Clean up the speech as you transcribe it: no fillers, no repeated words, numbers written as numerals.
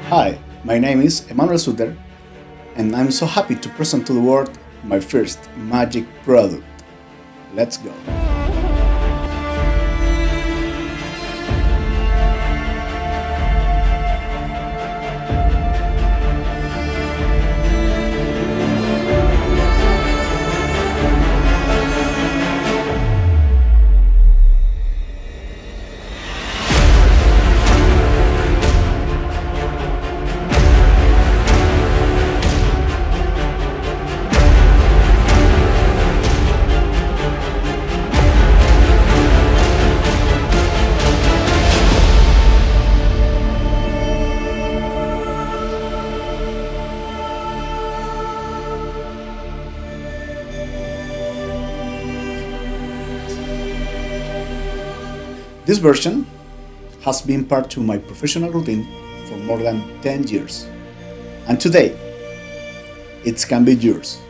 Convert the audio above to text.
Hi, my name is Emanuel Sutter, and I'm so happy to present to the world my first magic product. Let's go! This version has been part of my professional routine for more than 10 years, and today it can be yours.